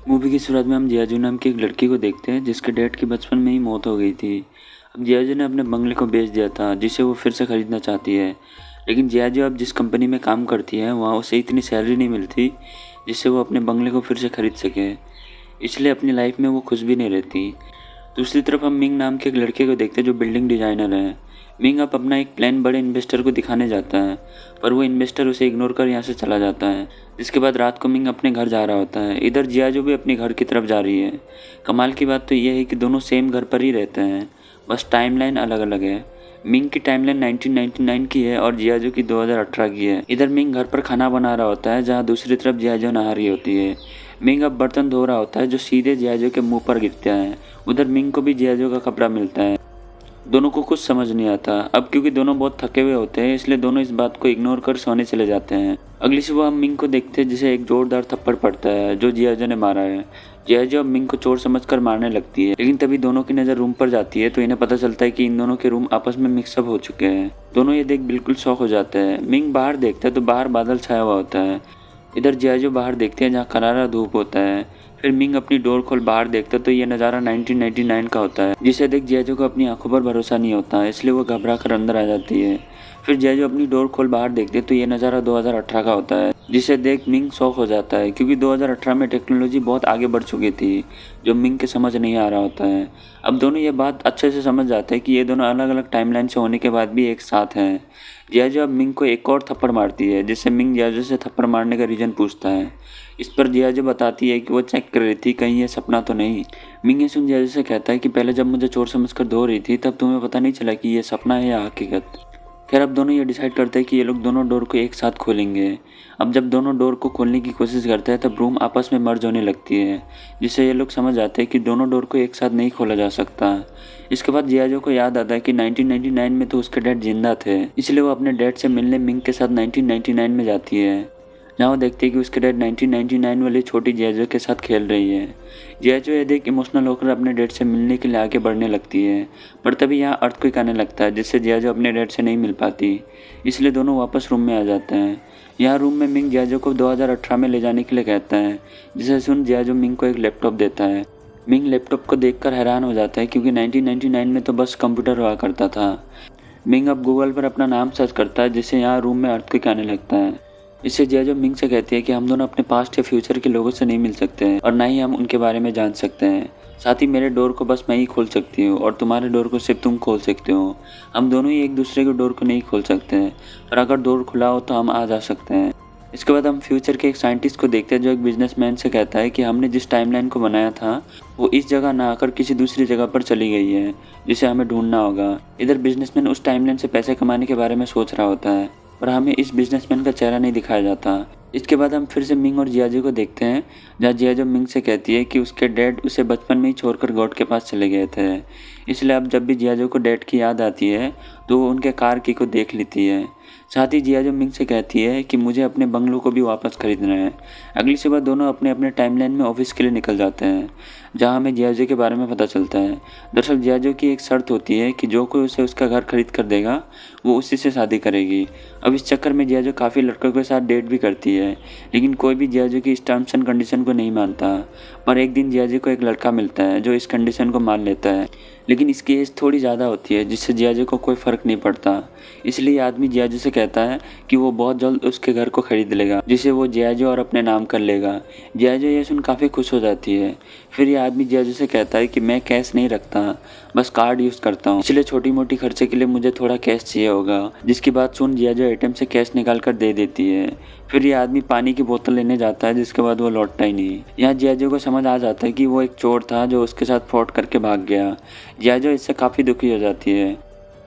Movie की शुरुआत में हम जियाजू नाम की एक लड़की को देखते हैं जिसके डैड की बचपन में ही मौत हो गई थी। अब जियाजू ने अपने बंगले को बेच दिया था जिसे वो फिर से खरीदना चाहती है। लेकिन जियाजू अब जिस कंपनी में काम करती है वहाँ उसे इतनी सैलरी नहीं मिलती जिससे वो अपने बंगले को फिर से खरीद सके। इसलिए अपनी लाइफ में वो खुश भी नहीं रहती। दूसरी तरफ हम मिंग नाम के एक लड़के को देखते हैं जो बिल्डिंग डिजाइनर है। मिंग अब अपना एक प्लान बड़े इन्वेस्टर को दिखाने जाता है, पर वो इन्वेस्टर उसे इग्नोर कर यहाँ से चला जाता है। जिसके बाद रात को मिंग अपने घर जा रहा होता है। इधर जियाजू भी अपने घर की तरफ जा रही है। कमाल की बात तो यह है कि दोनों सेम घर पर ही रहते हैं, बस टाइमलाइन अलग अलग है। मिंग की टाइमलाइन 1999 की है और जियाजू की 2018 की है। इधर मिंग घर पर खाना बना रहा होता है जहाँ दूसरी तरफ जियाजू नहा रही होती है। मिंग अब बर्तन धो रहा होता है जो सीधे जियाजू के मुंह पर गिरता है। उधर मिंग को भी जियाजू का कपड़ा मिलता है। दोनों को कुछ समझ नहीं आता। अब क्योंकि दोनों बहुत थके हुए होते हैं इसलिए दोनों इस बात को इग्नोर कर सोने चले जाते हैं। अगली सुबह हम मिंग को देखते हैं जिसे एक जोरदार थप्पड़ पड़ता है जो जियाजू ने मारा है। जियाजू अब मिंग को चोर समझकर मारने लगती है, लेकिन तभी दोनों की नज़र रूम पर जाती है तो इन्हें पता चलता है कि इन दोनों के रूम आपस में मिक्सअप हो चुके हैं। दोनों ये देख बिल्कुल शॉक हो जाते हैं। मिंग बाहर देखता है तो बाहर बादल छाया हुआ होता है। इधर जियाजू बाहर देखते हैं जहाँ करारा धूप होता है। फिर मिंग अपनी डोर खोल बाहर देखता तो ये नज़ारा 1999 का होता है, जिसे देख जियाजू को अपनी आंखों पर भरोसा नहीं होता, इसलिए वो घबरा कर अंदर आ जाती है। फिर जियाजू अपनी डोर खोल बाहर देखते तो ये नज़ारा 2018 का होता है, जिसे देख मिंग शॉक हो जाता है क्योंकि 2018 में टेक्नोलॉजी बहुत आगे बढ़ चुकी थी जो मिंग के समझ नहीं आ रहा होता है। अब दोनों ये बात अच्छे से समझ जाते हैं कि ये दोनों अलग अलग टाइमलाइन से होने के बाद भी एक साथ हैं। जियाजू अब मिंग को एक और थप्पड़ मारती है जिससे मिंग जियाजू से थप्पड़ मारने का रीज़न पूछता है। इस पर जियाजू बताती है कि वो चेक कर रही थी कहीं ये सपना तो नहीं। मिंग ये सुन जियाजू से कहता है कि पहले जब मुझे चोर समझकर धो रही थी तब तुम्हें पता नहीं चला कि ये सपना है या हकीकत। खैर अब दोनों ये डिसाइड करते हैं कि ये लोग दोनों डोर को एक साथ खोलेंगे। अब जब दोनों डोर को खोलने की कोशिश करते हैं तब रूम आपस में मर्ज होने लगती है, जिससे ये लोग समझ जाते हैं कि दोनों डोर को एक साथ नहीं खोला जा सकता। इसके बाद जियाजू को याद आता है कि 1999 में तो उसके डैड जिंदा थे, इसलिए वो अपने डैड से मिलने मिंग के साथ 1999 में जाती है जहाँ वो देखती है कि उसके डैड 1999 वाली छोटी जियाजू के साथ खेल रही है। जियाजू ये देख इमोशनल होकर अपने डैड से मिलने के लिए आगे बढ़ने लगती है, पर तभी यहाँ अर्थक्वेक आने लगता है जिससे जियाजू अपने डैड से नहीं मिल पाती, इसलिए दोनों वापस रूम में आ जाते हैं। यहाँ रूम में मिंग जियाजू को 2018 में ले जाने के लिए कहता है, जिसे सुन जियाजू मिंग को एक लैपटॉप देता है। मिंग लैपटॉप को देखकर हैरान हो जाता है क्योंकि 1999 में तो बस कंप्यूटर हुआ करता था। मिंग अब गूगल पर अपना नाम सर्च करता है जिससे यहाँ रूम में अर्थक्वेक आने लगता है। इससे जियाजू मिंग से कहती है कि हम दोनों अपने पास्ट या फ्यूचर के लोगों से नहीं मिल सकते हैं और ना ही हम उनके बारे में जान सकते हैं। साथ ही मेरे डोर को बस मैं ही खोल सकती हूँ और तुम्हारे डोर को सिर्फ तुम खोल सकते हो। हम दोनों ही एक दूसरे के डोर को नहीं खोल सकते हैं, पर अगर डोर खुला हो तो हम आ जा सकते हैं। इसके बाद हम फ्यूचर के एक साइंटिस्ट को देखते हैं जो एक बिजनेसमैन से कहता है कि हमने जिस टाइमलाइन को बनाया था वो इस जगह ना आकर किसी दूसरी जगह पर चली गई है, जिसे हमें ढूंढना होगा। इधर बिजनेसमैन उस टाइमलाइन से पैसे कमाने के बारे में सोच रहा होता है, पर हमें इस बिजनेसमैन का चेहरा नहीं दिखाया जाता। इसके बाद हम फिर से मिंग और जियाजू को देखते हैं जहाँ जियाजू मिंग से कहती है कि उसके डैड उसे बचपन में ही छोड़कर गॉड के पास चले गए थे, इसलिए अब जब भी जियाजू को डैड की याद आती है तो वो उनके कार की को देख लेती है। साथ ही जियाजू मिंग से कहती है कि मुझे अपने बंगलों को भी वापस खरीदना है। अगली सुबह दोनों अपने अपने टाइमलाइन में ऑफिस के लिए निकल जाते हैं जहाँ हमें जियाजू के बारे में पता चलता है। दरअसल जियाजू की एक शर्त होती है कि जो कोई उसे उसका घर खरीद कर देगा वो उसी से शादी करेगी। अब इस चक्कर में जियाजू काफ़ी लड़कों के साथ डेट भी करती है, लेकिन कोई भी जियाजू की इस टर्म्स एंड कंडीशन को नहीं मानता। पर एक दिन जियाजू को एक लड़का मिलता है जो इस कंडीशन को मान लेता है, लेकिन इसकी एज थोड़ी ज़्यादा होती है जिससे जियाजू को कोई फ़र्क नहीं पड़ता। इसलिए आदमी जियाजू से कहता है कि वो बहुत जल्द उसके घर को खरीद लेगा जिसे वो जियाजू और अपने नाम कर लेगा। जियाजू ये सुन काफ़ी खुश हो जाती है। फिर ये आदमी जियाजू से कहता है कि मैं कैश नहीं रखता, बस कार्ड यूज़ करता हूँ, इसलिए छोटी मोटी खर्चे के लिए मुझे थोड़ा कैश चाहिए होगा। जिसकी बात सुन जियाजू एटीएम से कैश निकाल कर दे देती है। फिर ये आदमी पानी की बोतल लेने जाता है जिसके बाद वो लौटता ही नहीं। यहाँ जियाजू को समझ आ जाता है कि वो एक चोर था जो उसके साथ फ्रॉड करके भाग गया। जियाजू इससे काफ़ी दुखी हो जाती है।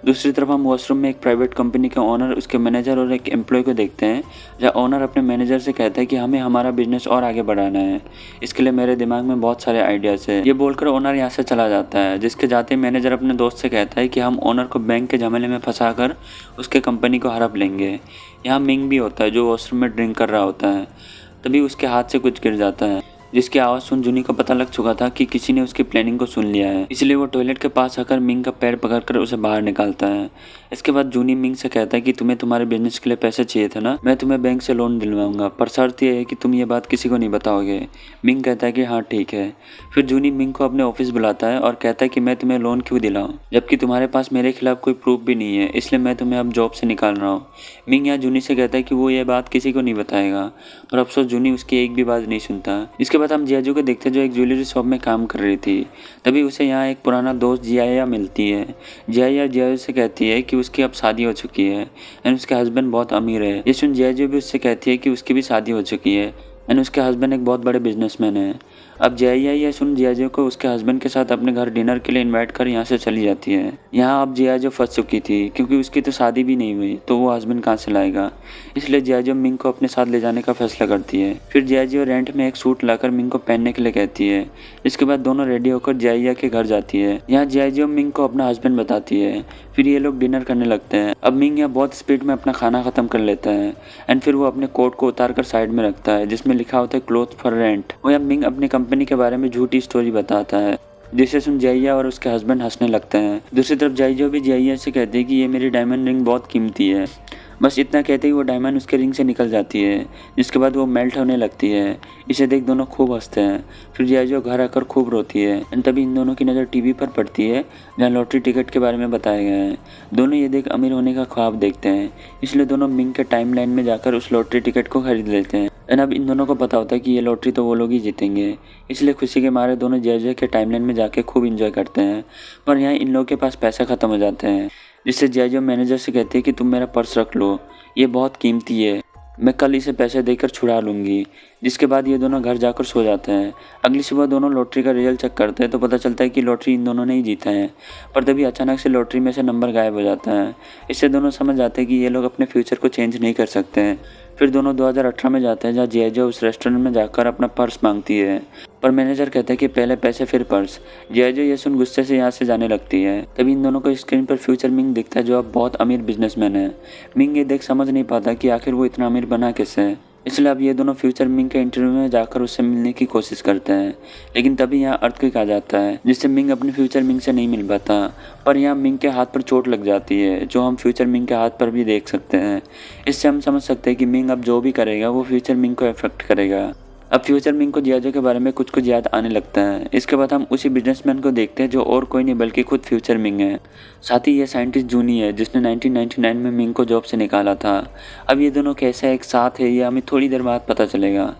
दूसरी तरफ हम वॉशरूम में एक प्राइवेट कंपनी के ओनर, उसके मैनेजर और एक एम्प्लॉय को देखते हैं जहाँ ओनर अपने मैनेजर से कहता है कि हमें हमारा बिजनेस और आगे बढ़ाना है, इसके लिए मेरे दिमाग में बहुत सारे आइडियाज़ है। ये बोलकर ओनर यहाँ से चला जाता है, जिसके जाते मैनेजर अपने दोस्त से कहता है कि हम ओनर को बैंक के झमेले में फंसाकर उसके कंपनी को हड़प लेंगे। यहाँ मिंग भी होता है जो वॉशरूम में ड्रिंक कर रहा होता है, तभी उसके हाथ से कुछ गिर जाता है। जिसकी आवाज़ सुन जूनी को पता लग चुका था कि किसी ने उसकी प्लानिंग को सुन लिया है। इसलिए वो टॉयलेट के पास आकर मिंग का पैर पकड़कर उसे बाहर निकालता है। इसके बाद जूनी मिंग से कहता है कि तुम्हें तुम्हारे बिजनेस के लिए पैसे चाहिए थे ना, मैं तुम्हें बैंक से लोन दिलवाऊंगा, पर शर्त यह है कि तुम ये बात किसी को नहीं बताओगे। मिंग कहता है कि हाँ ठीक है। फिर जूनी मिंग को अपने ऑफिस बुलाता है और कहता है कि मैं तुम्हें लोन क्यों दिलाऊं, जबकि तुम्हारे पास मेरे खिलाफ कोई प्रूफ भी नहीं है, इसलिए मैं तुम्हें अब जॉब से निकाल रहा हूँ। मिंग यहाँ जूनी से कहता है कि वो ये बात किसी को नहीं बताएगा, पर अफसोस जूनी उसकी एक भी बात नहीं सुनता। इसके बाद हम जियाजू को देखते हैं जो एक ज्वेलरी शॉप में काम कर रही थी। तभी उसे यहाँ एक पुराना दोस्त जियाया मिलती है। जियाया जियाजू से कहती है कि उसकी अब शादी हो चुकी है एंड उसके हस्बैंड बहुत अमीर है। ये सुन जियाजू भी उससे कहती है कि उसकी भी शादी हो चुकी है एंड उसके हस्बैंड एक बहुत बड़े बिजनेसमैन है। अब जियाया ये सुन जियाजू को उसके हस्बैंड के साथ अपने घर डिनर के लिए इनवाइट कर यहाँ से चली जाती है। यहाँ अब जियाजू फंस चुकी थी क्योंकि उसकी तो शादी भी नहीं हुई, तो वो हस्बैंड कहाँ से लाएगा। इसलिए जियाजू मिंग को अपने साथ ले जाने का फैसला करती है। फिर जियाजू रेंट में एक सूट लाकर मिंग को पहनने के लिए कहती है। इसके बाद दोनों रेडी होकर जियाया के घर जाती है। यहाँ जियाजू मिंग को अपना हस्बैंड बताती है। फिर ये लोग डिनर करने लगते हैं। अब मिंग यहाँ बहुत स्पीड में अपना खाना खत्म कर लेता है एंड फिर वो अपने कोट को उतार कर साइड में रखता है जिसमें लिखा होता है क्लोथ फॉर रेंट। वो यहाँ मिंग अपनी कंपनी के बारे में झूठी स्टोरी बताता है, जिसे सुन जियाया और उसके हस्बैंड हंसने लगते हैं। दूसरी तरफ जियाजू भी जियाया से कहती है कि ये मेरी डायमंड रिंग बहुत कीमती है। बस इतना कहते ही वो डायमंड उसके रिंग से निकल जाती है, जिसके बाद वो मेल्ट होने लगती है। इसे देख दोनों खूब हंसते हैं। फिर जियाजू घर आकर खूब रोती है एंड तभी इन दोनों की नज़र टीवी पर पड़ती है जहाँ लॉटरी टिकट के बारे में बताया गया है। दोनों ये देख अमीर होने का ख्वाब देखते हैं, इसलिए दोनों मिंग के टाइम लाइन में जाकर उस लॉटरी टिकट को खरीद लेते हैं एंड अब इन दोनों को पता होता है कि ये लॉटरी तो वो लोग ही जीतेंगे। इसलिए खुशी के मारे दोनों जियाजू के टाइम लाइन में जाके खूब इंजॉय करते हैं। पर यहाँ इन लोगों के पास पैसा खत्म हो जाते हैं, जिससे जियाजू मैनेजर से कहती है कि तुम मेरा पर्स रख लो, ये बहुत कीमती है, मैं कल इसे पैसे देकर छुड़ा लूँगी। जिसके बाद ये दोनों घर जाकर सो जाते हैं। अगली सुबह दोनों लॉटरी का रिजल्ट चेक करते हैं तो पता चलता है कि लॉटरी इन दोनों ने ही जीता है। पर तभी अचानक से लॉटरी में से नंबर गायब हो जाता है। इससे दोनों समझ जाते हैं कि ये लोग अपने फ्यूचर को चेंज नहीं कर सकते हैं। फिर दोनों 2018 में जाते हैं जहाँ जियाजू उस रेस्टोरेंट में जाकर अपना पर्स मांगती है, पर मैनेजर कहता है कि पहले पैसे फिर पर्स। जियाजू ये सुन गुस्से से यहाँ से जाने लगती है। तभी इन दोनों को स्क्रीन पर फ्यूचर मिंग दिखता है जो अब बहुत अमीर बिजनेसमैन है। मिंग ये देख समझ नहीं पाता कि आखिर वो इतना अमीर बना कैसे, इसलिए अब ये दोनों फ्यूचर मिंग के इंटरव्यू में जाकर उससे मिलने की कोशिश करते हैं। लेकिन तभी यहाँ अर्थक्वेक आ जाता है जिससे मिंग अपने फ्यूचर मिंग से नहीं मिल पाता। पर यहाँ मिंग के हाथ पर चोट लग जाती है जो हम फ्यूचर मिंग के हाथ पर भी देख सकते हैं। इससे हम समझ सकते हैं कि मिंग अब जो भी करेगा वो फ्यूचर मिंग को अफेक्ट करेगा। अब फ्यूचर मिंग को जियाजू के बारे में कुछ याद आने लगता है। इसके बाद हम उसी बिजनेसमैन को देखते हैं जो और कोई नहीं बल्कि खुद फ्यूचर मिंग है। साथ ही ये साइंटिस्ट जूनी है जिसने 1999 में मिंग को जॉब से निकाला था। अब ये दोनों कैसे एक साथ है ये हमें थोड़ी देर बाद पता चलेगा।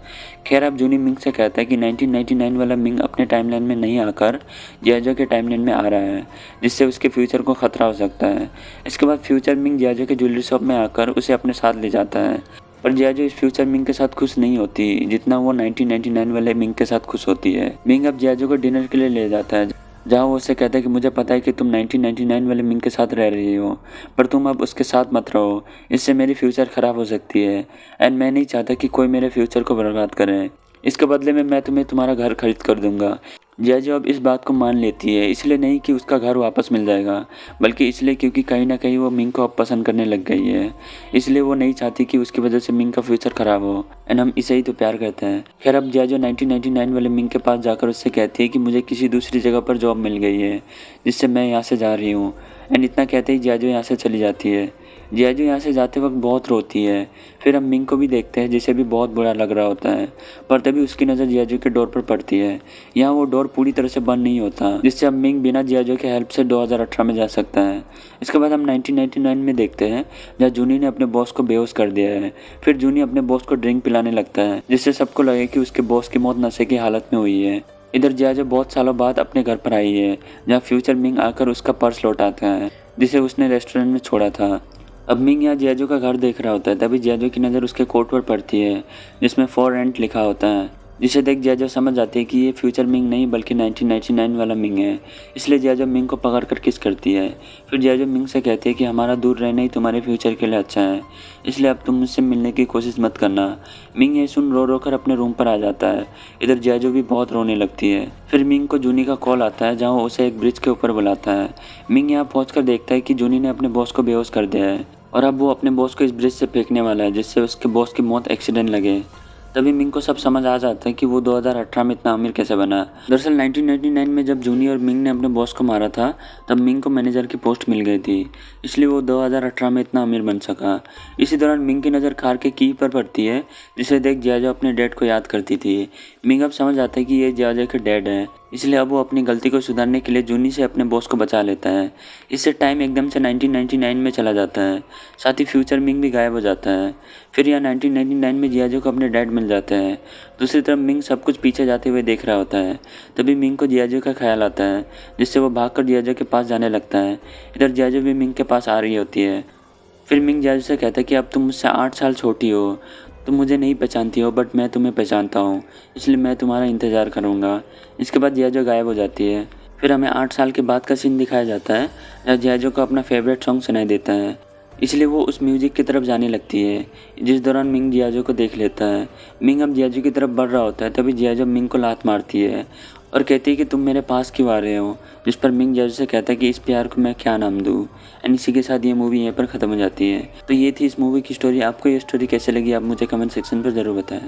खैर अब जूनी मिंग से कहता है कि 1999 वाला मिंग अपने टाइमलाइन में नहीं आकर जियाजू के टाइमलाइन में आ रहा है, जिससे उसके फ्यूचर को खतरा हो सकता है। इसके बाद फ्यूचर मिंग जियाजू के ज्वेलरी शॉप में आकर उसे अपने साथ ले जाता है। पर जियाजू इस फ्यूचर मिंग के साथ खुश नहीं होती जितना वो 1999 वाले मिंग के साथ खुश होती है। मिंग अब जियाजू को डिनर के लिए ले जाता है जहाँ वो उससे कहता है कि मुझे पता है कि तुम 1999 वाले मिंग के साथ रह रही हो, पर तुम अब उसके साथ मत रहो, इससे मेरी फ्यूचर ख़राब हो सकती है एंड मैं नहीं चाहता कि कोई मेरे फ्यूचर को बर्बाद करे। इसके बदले में मैं तुम्हें तुम्हारा घर खरीद कर दूंगा। जियाजू अब इस बात को मान लेती है, इसलिए नहीं कि उसका घर वापस मिल जाएगा, बल्कि इसलिए क्योंकि कहीं ना कहीं वो मिंग को अब पसंद करने लग गई है। इसलिए वो नहीं चाहती कि उसकी वजह से मिंग का फ्यूचर खराब हो एंड हम इसे ही तो प्यार करते हैं। खैर अब जियाजू 1999 वाले मिंग के पास जाकर उससे कहती है कि मुझे किसी दूसरी जगह पर जॉब मिल गई है जिससे मैं यहाँ से जा रही हूँ एंड इतना कहते ही जियाजू यहाँ से चली जाती है। जियाजू यहाँ से जाते वक्त बहुत रोती है। फिर हम मिंग को भी देखते हैं जिसे भी बहुत बुरा लग रहा होता है, पर तभी उसकी नज़र जियाजू के डोर पर पड़ती है। यहाँ वो डोर पूरी तरह से बंद नहीं होता, जिससे अब मिंग बिना जियाजू के हेल्प से 2018 में जा सकता है। इसके बाद हम 1999 में देखते हैं जहाँ जूनी ने अपने बॉस को बेहोश कर दिया है। फिर जूनी अपने बॉस को ड्रिंक पिलाने लगता है जिससे सबको लगे कि उसके बॉस की मौत नशे की हालत में हुई है। इधर जियाजू बहुत सालों बाद अपने घर पर आई है जहाँ फ्यूचर मिंग आकर उसका पर्स लौटाता है जिसे उसने रेस्टोरेंट में छोड़ा था। अब मिंग यहाँ जियाजू का घर देख रहा होता है, तभी जियाजू की नज़र उसके कोट पर पड़ती है जिसमें फॉर रेंट लिखा होता है, जिसे देख जियाजू समझ जाती है कि ये फ्यूचर मिंग नहीं बल्कि 1999 वाला मिंग है। इसलिए जियाजू मिंग को पकड़कर किस करती है। फिर जियाजू मिंग से कहती है कि हमारा दूर रहना ही तुम्हारे फ्यूचर के लिए अच्छा है, इसलिए अब तुम मुझसे मिलने की कोशिश मत करना। मिंग ये सुन रो रो कर अपने रूम पर आ जाता है। इधर जियाजू भी बहुत रोने लगती है। फिर मिंग को जूनी का कॉल आता है जहाँ वो उसे एक ब्रिज के ऊपर बुलाता है। मिंग यहाँ पहुँच देखता है कि जूनी ने अपने बॉस को बेहोश कर दिया है और अब वो अपने बॉस को इस ब्रिज से फेंकने वाला है जिससे उसके बॉस की मौत एक्सीडेंट लगे। तभी मिंग को सब समझ आ जाता है कि वो 2018 में इतना अमीर कैसे बना। दरअसल 1999 में जब जूनी और मिंग ने अपने बॉस को मारा था तब मिंग को मैनेजर की पोस्ट मिल गई थी, इसलिए वो 2018 में इतना अमीर बन सका। इसी दौरान मिंग की नज़र कार के की पर पड़ती है, जिसे देख जियाजो अपने डैड को याद करती थी। मिंग अब समझ आता है कि ये जियाजो के डैड है, इसलिए अब वो अपनी गलती को सुधारने के लिए जूनी से अपने बॉस को बचा लेता है। इससे टाइम एकदम से 1999 में चला जाता है, साथ ही फ्यूचर मिंग भी गायब हो जाता है। फिर यहाँ 1999 में जियाजो को अपने डैड मिल जाते हैं। दूसरी तरफ मिंग सब कुछ पीछे जाते हुए देख रहा होता है। तभी मिंग को जियाजो का ख्याल आता है, जिससे वो भागकर जियाजो के पास जाने लगता है। इधर जियाजो भी मिंग के पास आ रही होती है। फिर मिंग जियाजो से कहता है कि अब तुम मुझसे 8 साल छोटी हो, तुम मुझे नहीं पहचानती हो, बट मैं तुम्हें पहचानता हूँ, इसलिए मैं तुम्हारा इंतज़ार करूँगा। इसके बाद जियाजो गायब हो जाती है। फिर हमें 8 साल के बाद का सीन दिखाया जाता है, जहाँ जियाजो को अपना फेवरेट सॉन्ग सुनाई देता है, इसलिए वो उस म्यूज़िक की तरफ जाने लगती है, जिस दौरान मिंग जियाजो को देख लेता है। मिंग अब जियाजो की तरफ बढ़ रहा होता है, तभी जियाजो मिंग को लात मारती है और कहती है कि तुम मेरे पास क्यों आ रहे हो, जिस पर मिंग जियाजो से कहता है कि इस प्यार को मैं क्या नाम दूँ। एंड इसी के साथ ये मूवी यहीं पर ख़त्म हो जाती है। तो ये थी इस मूवी की स्टोरी। आपको ये स्टोरी कैसे लगी आप मुझे कमेंट सेक्शन पर ज़रूर बताएं।